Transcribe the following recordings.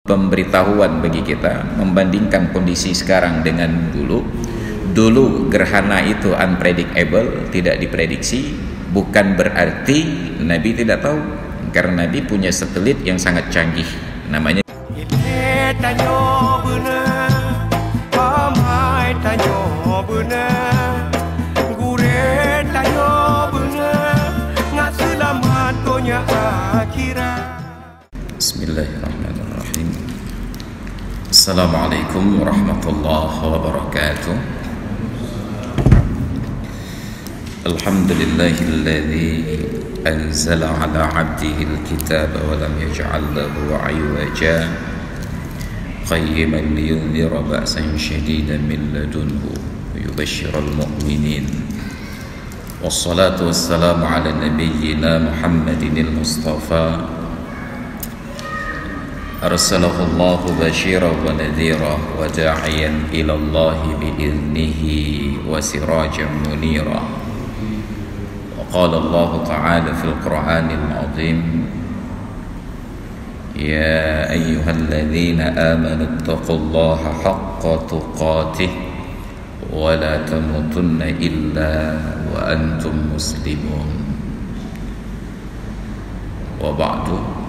Pemberitahuan bagi kita membandingkan kondisi sekarang dengan dulu. Dulu gerhana itu unpredictable, tidak diprediksi, bukan berarti Nabi tidak tahu, karena Nabi punya satelit yang sangat canggih, namanya Bismillahirrahmanirrahim. Assalamualaikum warahmatullahi wabarakatuh. Alhamdulillahilladzi anzala ala 'abdihi al-kitaba wa lam yaj'al lahu 'iwaja qayyiman liyunzira ba'san shadidan min ladunhu wa yubashshiral mu'minin. Wassalatu wassalamu ala nabiyyina Muhammadinil Mustafa arsalahu Allahu basyiran wa nadhira wa da'iyan ila Allah bi'idhnihi wa sirajan munira. Wa qala Allah ta'ala fil Qur'anil 'azim, ya ayyuhalladzina amanu taqullaha haqqa tuqatih wa la tamutunna illa wa antum muslimun. Wa ba'du.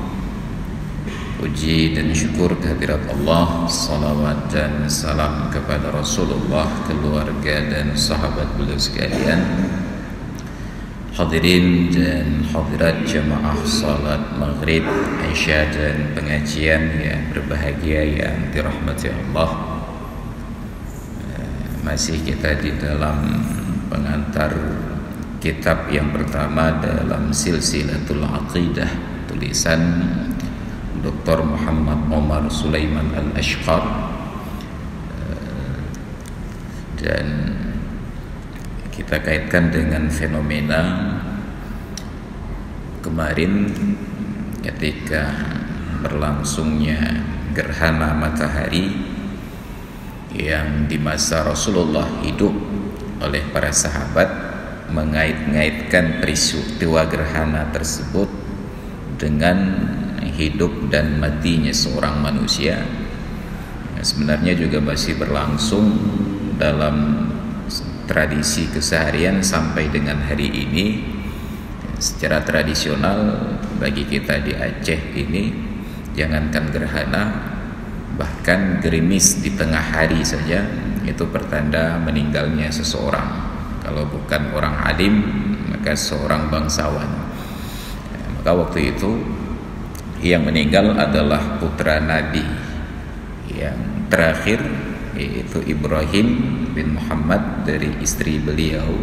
Puji dan syukur kehadirat Allah, salawat dan salam kepada Rasulullah, keluarga dan sahabat beliau sekalian, hadirin dan hadirat jemaah salat maghrib, isya dan pengajian yang berbahagia yang dirahmati Allah. Masih kita di dalam pengantar kitab yang pertama dalam silsilatul aqidah, tulisan Dr. Muhammad Omar Sulaiman Al-Ashqar, dan kita kaitkan dengan fenomena kemarin ketika berlangsungnya gerhana matahari yang di masa Rasulullah hidup oleh para sahabat, mengait-ngaitkan peristiwa gerhana tersebut dengan hidup dan matinya seorang manusia. Sebenarnya juga masih berlangsung dalam tradisi keseharian sampai dengan hari ini. Secara tradisional bagi kita di Aceh ini, jangankan gerhana, bahkan gerimis di tengah hari saja itu pertanda meninggalnya seseorang. Kalau bukan orang alim, maka seorang bangsawan. Maka waktu itu yang meninggal adalah putra Nabi yang terakhir, yaitu Ibrahim bin Muhammad dari istri beliau,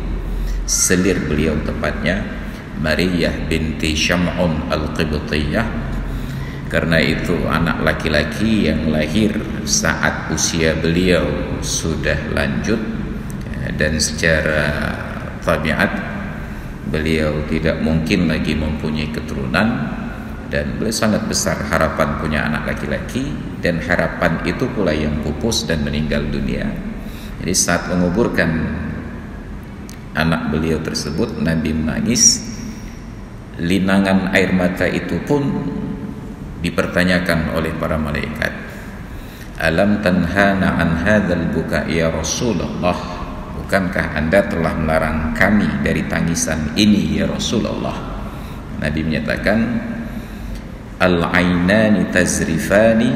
selir beliau tepatnya, Maryah binti Syam'un Al-Qibtiyah. Karena itu anak laki-laki yang lahir saat usia beliau sudah lanjut, dan secara tabiat beliau tidak mungkin lagi mempunyai keturunan, dan beliau sangat besar harapan punya anak laki-laki, dan harapan itu pula yang pupus dan meninggal dunia. Jadi saat menguburkan anak beliau tersebut, Nabi menangis. Linangan air mata itu pun dipertanyakan oleh para malaikat, alam tanhana an hadzal buka ya Rasulullah, bukankah anda telah melarang kami dari tangisan ini ya Rasulullah? Nabi menyatakan, al-ainani tazrifani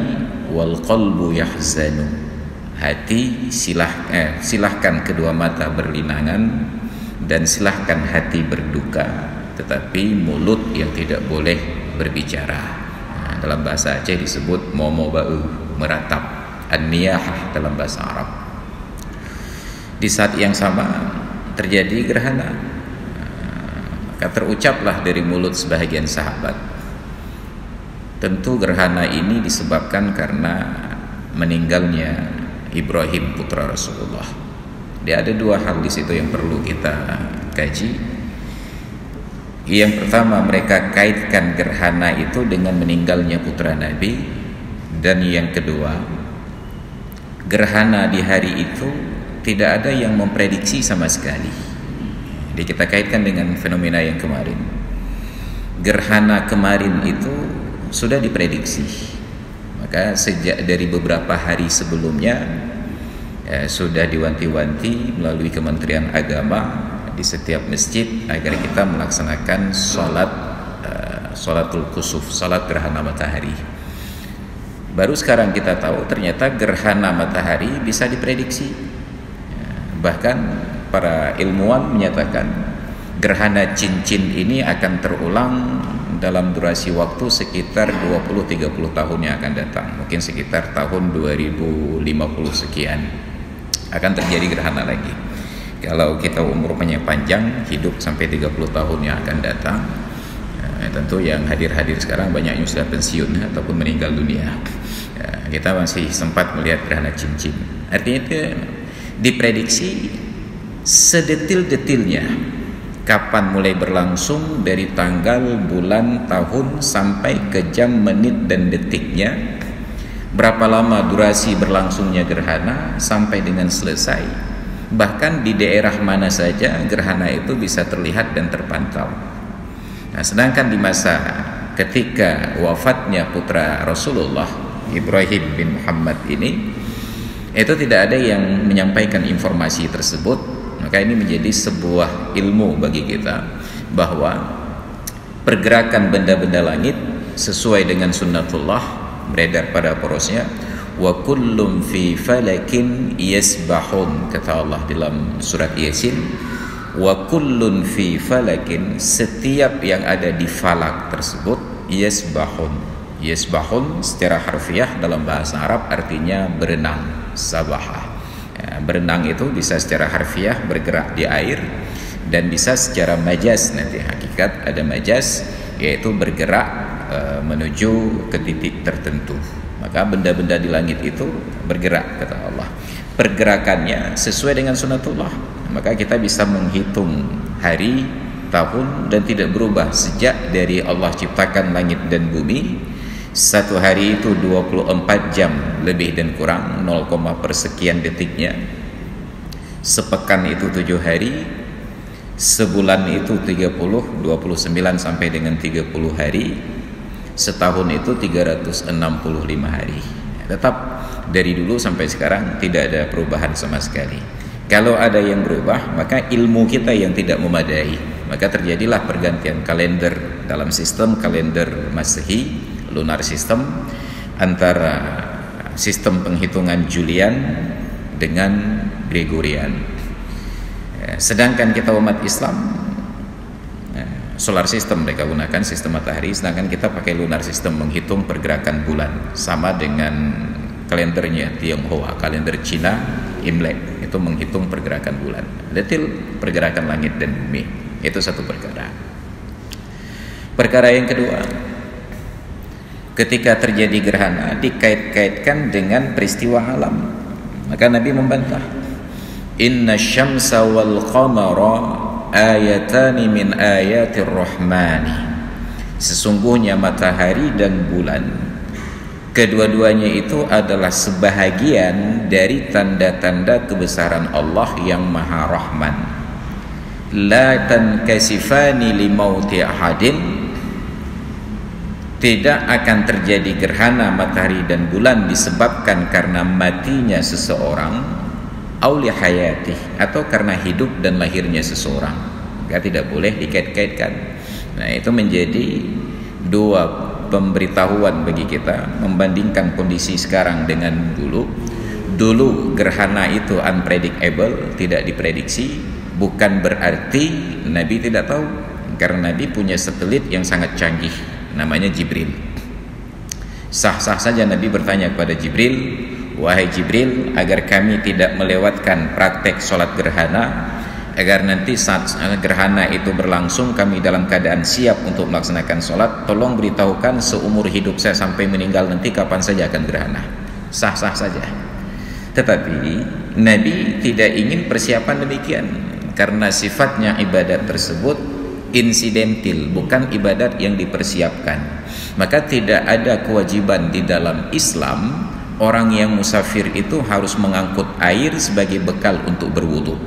wal qalbu yahzanu. Hati silahkan kedua mata berlinangan, dan silahkan hati berduka, tetapi mulut yang tidak boleh berbicara. Dalam bahasa Aceh disebut momo ba'u, meratap, an-niyahah dalam bahasa Arab. Di saat yang sama terjadi gerhana, maka terucaplah dari mulut sebahagian sahabat, tentu gerhana ini disebabkan karena meninggalnya Ibrahim putra Rasulullah. Dia ada dua hal di situ yang perlu kita kaji. Yang pertama, mereka kaitkan gerhana itu dengan meninggalnya putra Nabi, dan yang kedua, gerhana di hari itu tidak ada yang memprediksi sama sekali. Jadi kita kaitkan dengan fenomena yang kemarin. Gerhana kemarin itu sudah diprediksi, Maka sejak dari beberapa hari sebelumnya sudah diwanti-wanti melalui Kementerian Agama di setiap masjid agar kita melaksanakan sholatul kusuf, salat gerhana matahari. Baru sekarang kita tahu ternyata gerhana matahari bisa diprediksi. Bahkan para ilmuwan menyatakan gerhana cincin ini akan terulang dalam durasi waktu sekitar 20-30 tahun yang akan datang. Mungkin sekitar tahun 2050 sekian akan terjadi gerhana lagi. Kalau kita umurnya panjang, hidup sampai 30 tahun yang akan datang, tentu yang hadir-hadir sekarang banyak yang sudah pensiun ataupun meninggal dunia. Kita masih sempat melihat gerhana cincin. Artinya itu diprediksi sedetil-detilnya kapan mulai berlangsung, dari tanggal, bulan, tahun sampai ke jam, menit dan detiknya, berapa lama durasi berlangsungnya gerhana sampai dengan selesai, bahkan di daerah mana saja gerhana itu bisa terlihat dan terpantau. Nah, sedangkan di masa ketika wafatnya putra Rasulullah Ibrahim bin Muhammad ini, itu tidak ada yang menyampaikan informasi tersebut. Maka ini menjadi sebuah ilmu bagi kita bahwa pergerakan benda-benda langit sesuai dengan sunnatullah beredar pada porosnya. Wa kullum fi falakin yasbahun, kata Allah dalam surat Yasin. Wa kullun fi falakin, setiap yang ada di falak tersebut yasbahun. Yasbahun secara harfiah dalam bahasa Arab artinya berenang, sabaha. Berenang itu bisa secara harfiah bergerak di air, dan bisa secara majaz, nanti hakikat ada majaz, yaitu bergerak menuju ke titik tertentu. Maka benda-benda di langit itu bergerak, kata Allah. Pergerakannya sesuai dengan sunnatullah. Maka kita bisa menghitung hari, tahun, dan tidak berubah sejak dari Allah ciptakan langit dan bumi. Satu hari itu 24 jam lebih dan kurang 0, persekian detiknya. Sepekan itu 7 hari. Sebulan itu 30, 29 sampai dengan 30 hari. Setahun itu 365 hari. Tetap dari dulu sampai sekarang tidak ada perubahan sama sekali. Kalau ada yang berubah, maka ilmu kita yang tidak memadai. Maka terjadilah pergantian kalender dalam sistem kalender Masehi, lunar system, antara sistem penghitungan Julian dengan Gregorian. Sedangkan kita umat Islam, solar system mereka gunakan, sistem matahari, sedangkan kita pakai lunar system menghitung pergerakan bulan, sama dengan kalendernya Tionghoa, kalender Cina, Imlek, itu menghitung pergerakan bulan, detil pergerakan langit dan bumi. Itu satu perkara. Perkara yang kedua, ketika terjadi gerhana dikait-kaitkan dengan peristiwa alam, maka Nabi membantah, inna syamsa wal qamara ayatani min ayatir rahmani, sesungguhnya matahari dan bulan kedua-duanya itu adalah sebahagian dari tanda-tanda kebesaran Allah yang Maha Rahman. La tankasifani limauti ahadin, tidak akan terjadi gerhana matahari dan bulan disebabkan karena matinya seseorang, auli hayati, atau karena hidup dan lahirnya seseorang. Maka tidak boleh dikait-kaitkan. Nah, itu menjadi dua pemberitahuan bagi kita membandingkan kondisi sekarang dengan dulu. Dulu gerhana itu unpredictable, tidak diprediksi, bukan berarti Nabi tidak tahu, karena Nabi punya satelit yang sangat canggih, namanya Jibril. Sah-sah saja Nabi bertanya kepada Jibril, wahai Jibril, agar kami tidak melewatkan praktek sholat gerhana, agar nanti saat gerhana itu berlangsung kami dalam keadaan siap untuk melaksanakan sholat, tolong beritahukan seumur hidup saya sampai meninggal nanti kapan saja akan gerhana. Sah-sah saja. Tetapi Nabi tidak ingin persiapan demikian, karena sifatnya ibadat tersebut insidentil, bukan ibadat yang dipersiapkan. Maka tidak ada kewajiban di dalam Islam orang yang musafir itu harus mengangkut air sebagai bekal untuk berwudu.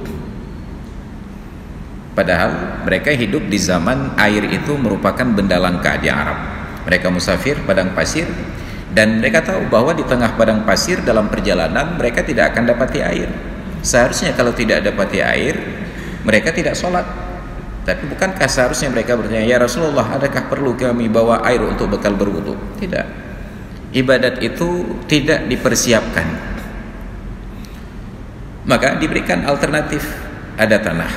Padahal mereka hidup di zaman air itu merupakan benda langka di Arab. Mereka musafir padang pasir, Dan mereka tahu bahwa di tengah padang pasir dalam perjalanan mereka tidak akan dapati air. Seharusnya kalau tidak dapati air, mereka tidak sholat. Tapi bukankah seharusnya mereka bertanya, ya Rasulullah, adakah perlu kami bawa air untuk bekal berwudu? Tidak. Ibadat itu tidak dipersiapkan. Maka diberikan alternatif, ada tanah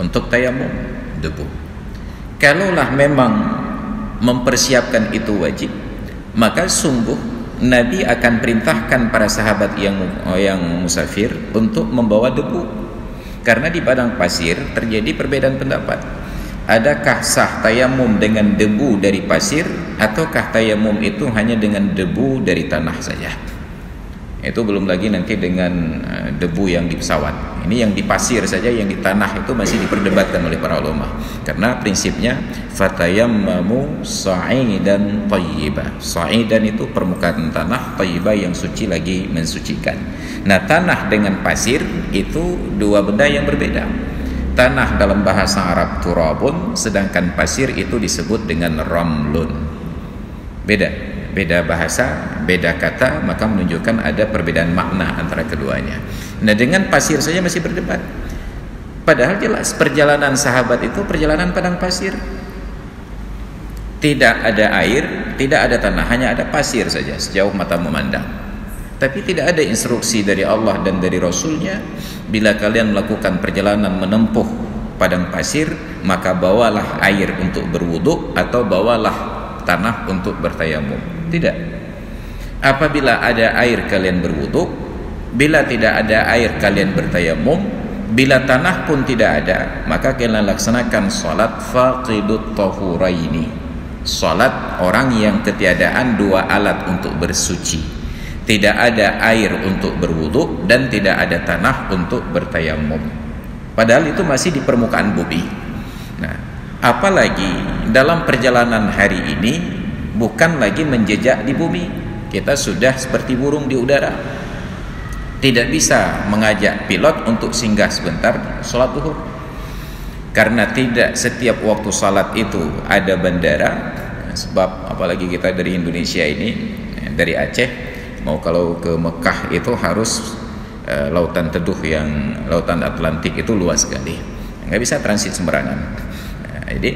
untuk tayamum, debu. Kalaulah memang mempersiapkan itu wajib, maka sungguh Nabi akan perintahkan para sahabat yang musafir untuk membawa debu. Karena di padang pasir terjadi perbedaan pendapat. Adakah sah tayamum dengan debu dari pasir, ataukah tayamum itu hanya dengan debu dari tanah saja? Itu belum lagi nanti dengan debu yang di pesawat. Ini yang di pasir saja, yang di tanah itu masih diperdebatkan oleh para ulama. Karena prinsipnya fatayammamu sa'idan thayyiba. Sa'idan itu permukaan tanah, thayyiba yang suci lagi mensucikan. Nah, tanah dengan pasir itu dua benda yang berbeda. Tanah dalam bahasa Arab turabun, sedangkan pasir itu disebut dengan ramlun. Beda bahasa, beda kata, maka menunjukkan ada perbedaan makna antara keduanya. Nah, dengan pasir saja masih berdebat. Padahal jelas perjalanan sahabat itu perjalanan padang pasir. Tidak ada air, tidak ada tanah, hanya ada pasir saja sejauh mata memandang. Tapi tidak ada instruksi dari Allah dan dari Rasulnya, bila kalian melakukan perjalanan menempuh padang pasir, maka bawalah air untuk berwudu atau bawalah tanah untuk bertayamum. Tidak. Apabila ada air kalian berwudu, bila tidak ada air kalian bertayamum, bila tanah pun tidak ada, maka kalian laksanakan salat faqidut tahuraini. Salat orang yang ketiadaan dua alat untuk bersuci. Tidak ada air untuk berwudu dan tidak ada tanah untuk bertayamum. Padahal itu masih di permukaan bumi. Nah, apalagi dalam perjalanan hari ini bukan lagi menjejak di bumi, kita sudah seperti burung di udara. Tidak bisa mengajak pilot untuk singgah sebentar sholat zuhur, karena tidak setiap waktu sholat itu ada bandara. Sebab apalagi kita dari Indonesia ini, dari Aceh mau kalau ke Mekah itu harus lautan teduh, yang lautan Atlantik itu luas sekali, nggak bisa transit sembarangan. Jadi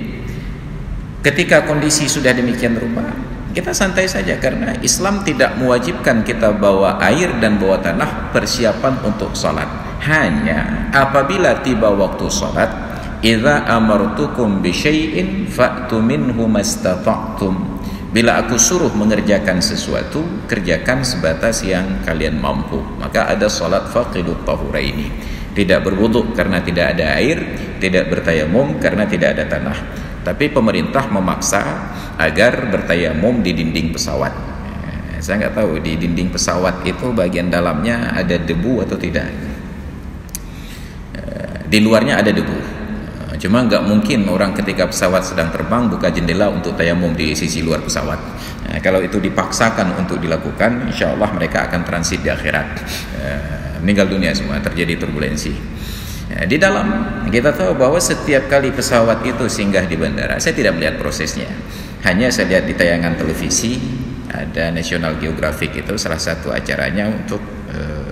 ketika kondisi sudah demikian rupa, kita santai saja, karena Islam tidak mewajibkan kita bawa air dan bawa tanah persiapan untuk sholat. Hanya apabila tiba waktu sholat, idza amartukum bi syai'in fa'tu minhu mastata'tum. Bila aku suruh mengerjakan sesuatu, kerjakan sebatas yang kalian mampu. Maka ada sholat faqidut tahuraini. Tidak berwudu karena tidak ada air, tidak bertayamum karena tidak ada tanah. Tapi pemerintah memaksa agar bertayamum di dinding pesawat. Saya nggak tahu di dinding pesawat itu bagian dalamnya ada debu atau tidak. Di luarnya ada debu. Cuma nggak mungkin orang ketika pesawat sedang terbang buka jendela untuk tayamum di sisi luar pesawat. Kalau itu dipaksakan untuk dilakukan, insya Allah mereka akan transit di akhirat, meninggal dunia semua, terjadi turbulensi. Di dalam kita tahu bahwa setiap kali pesawat itu singgah di bandara, saya tidak melihat prosesnya, hanya saya lihat di tayangan televisi. Ada National Geographic, itu salah satu acaranya untuk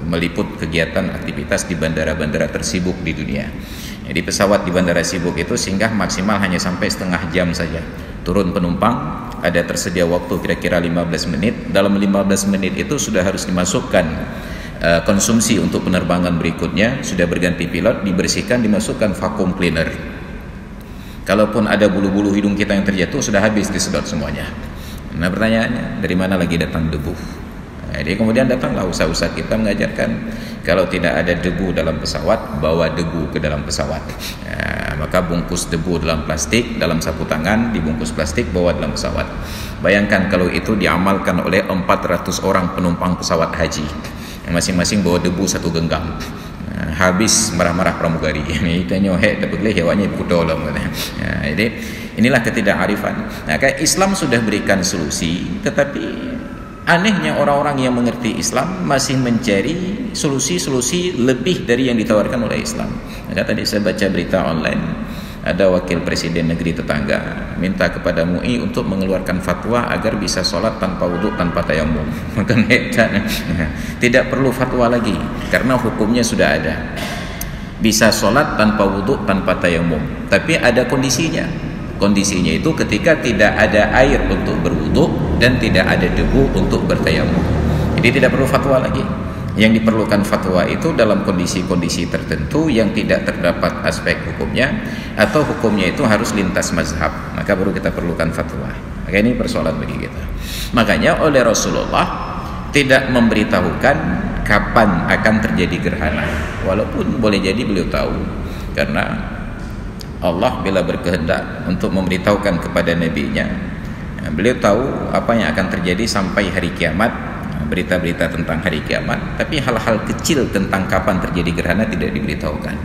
meliput kegiatan aktivitas di bandara-bandara tersibuk di dunia. Jadi pesawat di bandara sibuk itu singgah maksimal hanya sampai setengah jam saja. Turun penumpang, ada tersedia waktu kira-kira 15 menit. Dalam 15 menit itu sudah harus dimasukkan konsumsi untuk penerbangan berikutnya, sudah berganti pilot, dibersihkan, dimasukkan vacuum cleaner. Kalaupun ada bulu-bulu hidung kita yang terjatuh, sudah habis disedot semuanya. Nah, pertanyaannya, dari mana lagi datang debu? Jadi kemudian datanglah ustaz-ustaz kita mengajarkan, kalau tidak ada debu dalam pesawat, bawa debu ke dalam pesawat. Maka bungkus debu dalam plastik, dalam sapu tangan, dibungkus plastik, bawa dalam pesawat. Bayangkan kalau itu diamalkan oleh 400 orang penumpang pesawat haji, masing-masing bawa debu satu genggam. Habis marah-marah pramugari. Ini tanya hek tapi hewanya pudolam. Jadi inilah ketidakarifan. Nah, kayak Islam sudah berikan solusi, tetapi anehnya orang-orang yang mengerti Islam masih mencari solusi-solusi lebih dari yang ditawarkan oleh Islam. Maka tadi saya baca berita online, ada wakil presiden negeri tetangga minta kepada MUI untuk mengeluarkan fatwa agar bisa sholat tanpa wudhu, tanpa tayamum. Maka tidak perlu fatwa lagi karena hukumnya sudah ada. Bisa sholat tanpa wudhu, tanpa tayamum, tapi ada kondisinya. Kondisinya itu ketika tidak ada air untuk berwudhu dan tidak ada debu untuk bertayamum. Jadi tidak perlu fatwa lagi. Yang diperlukan fatwa itu dalam kondisi-kondisi tertentu yang tidak terdapat aspek hukumnya atau hukumnya itu harus lintas mazhab, maka baru kita perlukan fatwa. Maka ini persoalan bagi kita. Makanya oleh Rasulullah tidak memberitahukan kapan akan terjadi gerhana, walaupun boleh jadi beliau tahu, karena Allah bila berkehendak untuk memberitahukan kepada nabinya, beliau tahu apa yang akan terjadi sampai hari kiamat, berita-berita tentang hari kiamat, tapi hal-hal kecil tentang kapan terjadi gerhana tidak diberitahukan.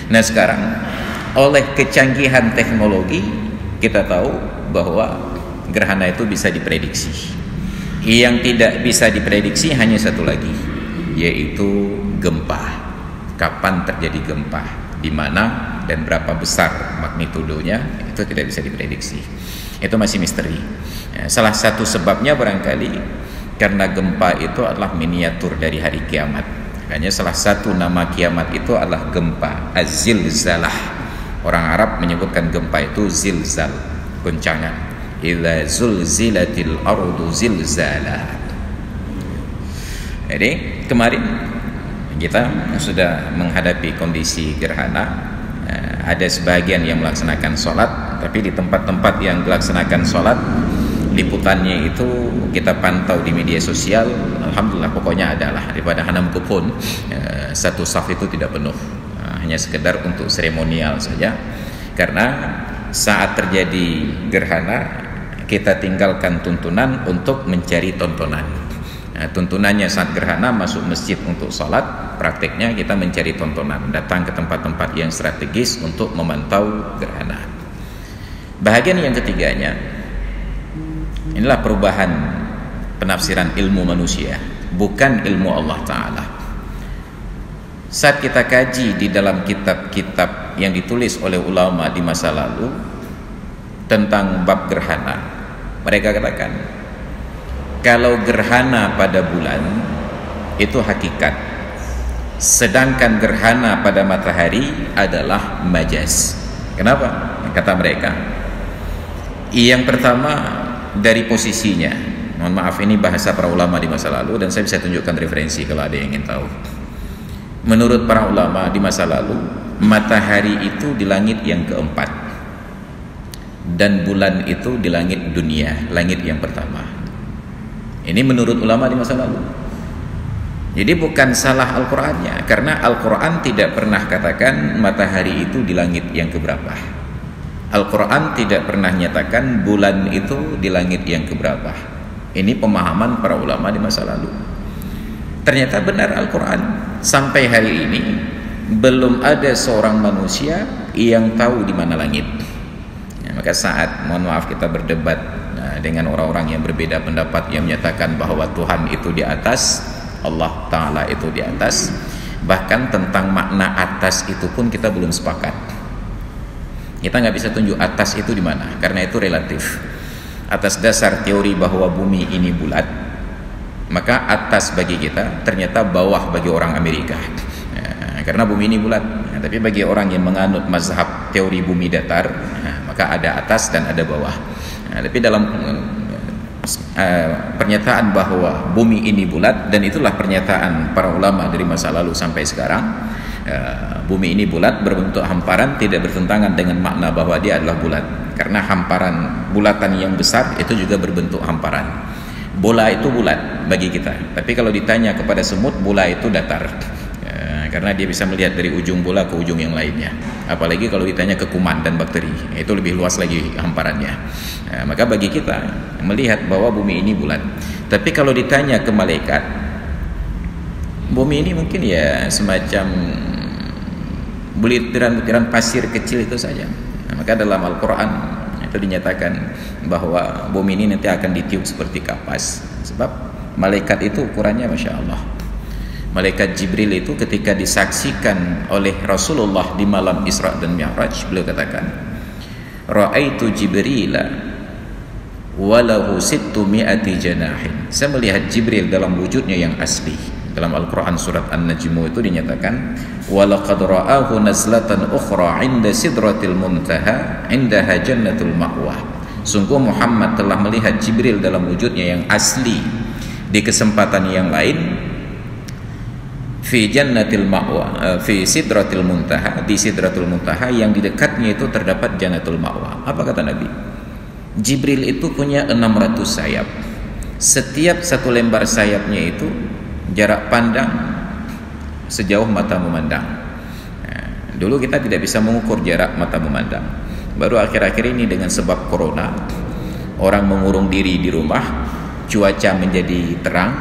Nah sekarang oleh kecanggihan teknologi kita tahu bahwa gerhana itu bisa diprediksi. Yang tidak bisa diprediksi hanya satu lagi, yaitu gempa. Kapan terjadi gempa, di mana dan berapa besar magnitudonya, itu tidak bisa diprediksi. Itu masih misteri. Salah satu sebabnya barangkali karena gempa itu adalah miniatur dari hari kiamat. Hanya salah satu nama kiamat itu adalah gempa, az-zilzalah. Orang Arab menyebutkan gempa itu zilzal, goncangan. Idza zulzilatil ardu zilzala. Jadi kemarin kita sudah menghadapi kondisi gerhana. Ada sebagian yang melaksanakan sholat, tapi di tempat-tempat yang dilaksanakan sholat, liputannya itu kita pantau di media sosial, alhamdulillah pokoknya adalah daripada Hanam Kupon, satu saf itu tidak penuh, hanya sekedar untuk seremonial saja. Karena saat terjadi gerhana kita tinggalkan tuntunan untuk mencari tontonan. Tuntunannya saat gerhana masuk masjid untuk sholat, prakteknya kita mencari tontonan, datang ke tempat-tempat yang strategis untuk memantau gerhana. Bahagian yang ketiganya, inilah perubahan penafsiran ilmu manusia, bukan ilmu Allah Ta'ala. Saat kita kaji di dalam kitab-kitab yang ditulis oleh ulama di masa lalu tentang bab gerhana, mereka katakan kalau gerhana pada bulan itu hakikat, sedangkan gerhana pada matahari adalah majaz. Kenapa? Kata mereka, yang pertama dari posisinya, mohon maaf ini bahasa para ulama di masa lalu dan saya bisa tunjukkan referensi kalau ada yang ingin tahu. Menurut para ulama di masa lalu, matahari itu di langit yang keempat dan bulan itu di langit dunia, langit yang pertama. Ini menurut ulama di masa lalu. Jadi bukan salah Al-Qur'annya, karena Al-Qur'an tidak pernah katakan matahari itu di langit yang keberapa. Al-Quran tidak pernah nyatakan bulan itu di langit yang keberapa. Ini pemahaman para ulama di masa lalu. Ternyata benar Al-Quran. Sampai hari ini belum ada seorang manusia yang tahu di mana langit. Maka saat, mohon maaf, kita berdebat dengan orang-orang yang berbeda pendapat yang menyatakan bahwa Tuhan itu di atas, Allah Ta'ala itu di atas, bahkan tentang makna atas itu pun kita belum sepakat. Kita nggak bisa tunjuk atas itu di mana, karena itu relatif. Atas dasar teori bahwa bumi ini bulat, maka atas bagi kita ternyata bawah bagi orang Amerika, karena bumi ini bulat. Tapi bagi orang yang menganut mazhab teori bumi datar, maka ada atas dan ada bawah. Tapi dalam pernyataan bahwa bumi ini bulat, dan itulah pernyataan para ulama dari masa lalu sampai sekarang, bumi ini bulat berbentuk hamparan, tidak bertentangan dengan makna bahwa dia adalah bulat, karena hamparan bulatan yang besar itu juga berbentuk hamparan. Bola itu bulat bagi kita, tapi kalau ditanya kepada semut, bola itu datar, karena dia bisa melihat dari ujung bola ke ujung yang lainnya. Apalagi kalau ditanya ke kuman dan bakteri, itu lebih luas lagi hamparannya. Maka bagi kita melihat bahwa bumi ini bulat. Tapi kalau ditanya ke malaikat, bumi ini mungkin ya semacam butiran-butiran pasir kecil itu saja. Maka dalam Al-Quran itu dinyatakan bahwa bumi ini nanti akan ditiup seperti kapas. Sebab malaikat itu ukurannya Masya Allah. Malaikat Jibril itu ketika disaksikan oleh Rasulullah di malam Isra dan Mi'raj, beliau katakan, ra'aitu Jibrila walahu 600 janahin. Saya melihat Jibril dalam wujudnya yang asli. Dalam Al-Quran surat An-Najm itu dinyatakan walaqad ra'ahu nazlatan ukhra 'inda sidratil muntaha 'indaha jannatul ma'wa. Sungguh Muhammad telah melihat Jibril dalam wujudnya yang asli di kesempatan yang lain fi jannatil ma'wa, fi sidratil muntaha, di sidratul muntaha yang di dekatnya itu terdapat jannatul ma'wa. Apa kata Nabi? Jibril itu punya 600 sayap. Setiap satu lembar sayapnya itu jarak pandang sejauh mata memandang. Dulu kita tidak bisa mengukur jarak mata memandang. Baru akhir-akhir ini dengan sebab corona, orang mengurung diri di rumah, cuaca menjadi terang,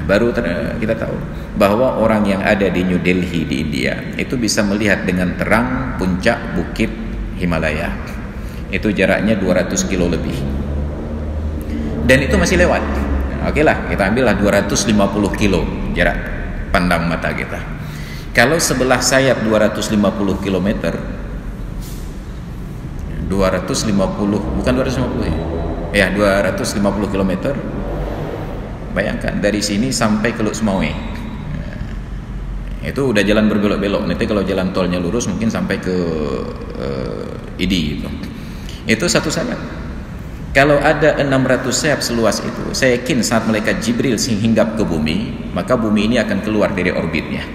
baru kita tahu bahwa orang yang ada di New Delhi di India itu bisa melihat dengan terang puncak bukit Himalaya. Itu jaraknya 200 kilo lebih. Dan itu masih lewat. Oke lah, kita ambillah 250 kilo jarak pandang mata kita. Kalau sebelah sayap 250 km, 250 bukan 250 ya, 250 km. Bayangkan dari sini sampai ke Luk Semawe. Itu udah jalan berbelok-belok. Nanti kalau jalan tolnya lurus mungkin sampai ke Idi gitu. Itu satu sayap. Kalau ada 600 sayap seluas itu, saya yakin saat malaikat Jibril hinggap ke bumi, maka bumi ini akan keluar dari orbitnya.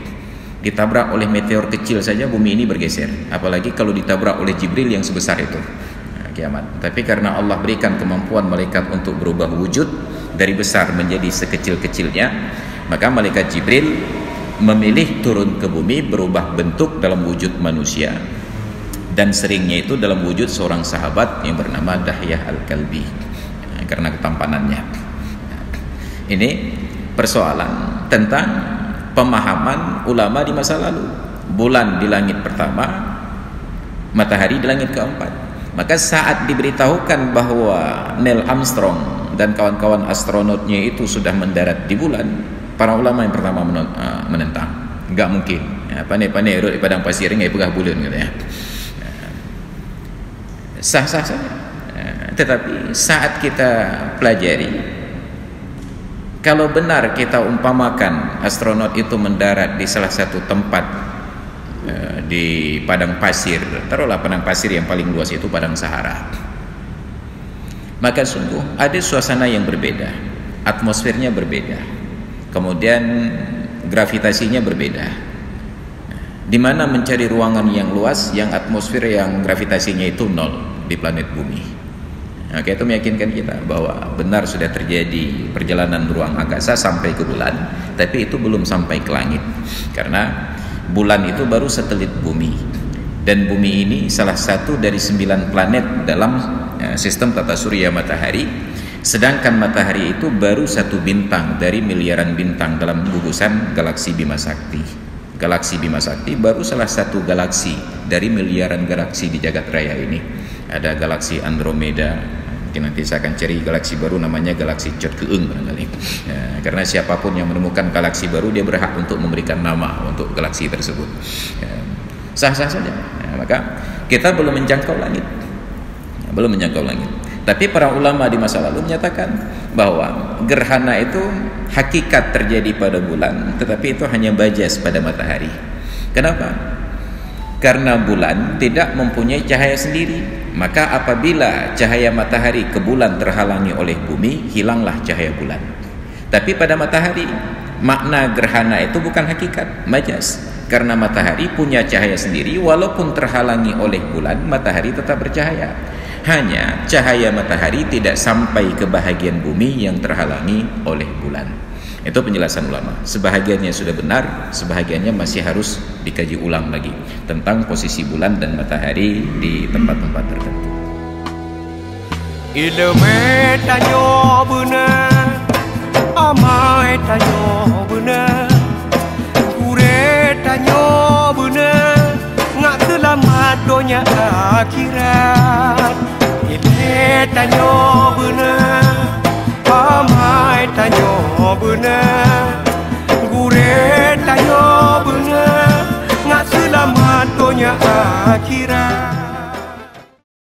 Ditabrak oleh meteor kecil saja bumi ini bergeser, apalagi kalau ditabrak oleh Jibril yang sebesar itu. Kiamat. Tapi karena Allah berikan kemampuan malaikat untuk berubah wujud dari besar menjadi sekecil-kecilnya, maka malaikat Jibril memilih turun ke bumi berubah bentuk dalam wujud manusia. Dan seringnya itu dalam wujud seorang sahabat yang bernama Dahyah Al-Kalbi, karena ketampanannya. Ini persoalan tentang pemahaman ulama di masa lalu. Bulan di langit pertama, matahari di langit keempat. Maka saat diberitahukan bahwa Neil Armstrong dan kawan-kawan astronotnya itu sudah mendarat di bulan, para ulama yang pertama menentang. Enggak mungkin. Pandai-pandai di padang pasir nggak pegah bulan katanya. Sah-sah saja. Tetapi saat kita pelajari, kalau benar kita umpamakan astronot itu mendarat di salah satu tempat di padang pasir, taruhlah padang pasir yang paling luas itu padang Sahara, maka sungguh ada suasana yang berbeda, atmosfernya berbeda, kemudian gravitasinya berbeda. Di mana mencari ruangan yang luas, yang atmosfer yang gravitasinya itu nol di planet bumi. Oke, itu meyakinkan kita bahwa benar sudah terjadi perjalanan ruang angkasa sampai ke bulan, tapi itu belum sampai ke langit, karena bulan itu baru satelit bumi, dan bumi ini salah satu dari 9 planet dalam sistem tata surya matahari, sedangkan matahari itu baru satu bintang dari miliaran bintang dalam gugusan galaksi Bima Sakti. Galaksi Bima Sakti baru salah satu galaksi dari miliaran galaksi di jagat raya ini. Ada galaksi Andromeda. Mungkin nanti saya akan cari galaksi baru namanya galaksi Chot Keung barangkali. Karena siapapun yang menemukan galaksi baru dia berhak untuk memberikan nama untuk galaksi tersebut. Sah-sah saja. Maka kita belum menjangkau langit. Belum menjangkau langit. Tapi para ulama di masa lalu menyatakan bahwa gerhana itu hakikat terjadi pada bulan, tetapi itu hanya bajas pada matahari. Kenapa? Karena bulan tidak mempunyai cahaya sendiri. Maka apabila cahaya matahari ke bulan terhalangi oleh bumi, hilanglah cahaya bulan. Tapi pada matahari, makna gerhana itu bukan hakikat, majas. Karena matahari punya cahaya sendiri, walaupun terhalangi oleh bulan, matahari tetap bercahaya. Hanya cahaya matahari tidak sampai ke bahagian bumi yang terhalangi oleh bulan. Itu penjelasan ulama. Sebahagiannya sudah benar, sebahagiannya masih harus dikaji ulang lagi tentang posisi bulan dan matahari di tempat-tempat tertentu. Ilmu tanyo benar, amai tanyo benar, kure tanyo benar, ngak selamat dunia akhirat. Ilmu tanyo benar, amai tanyo benar, kure tanyo benar, ngak selamat dunia akhirat.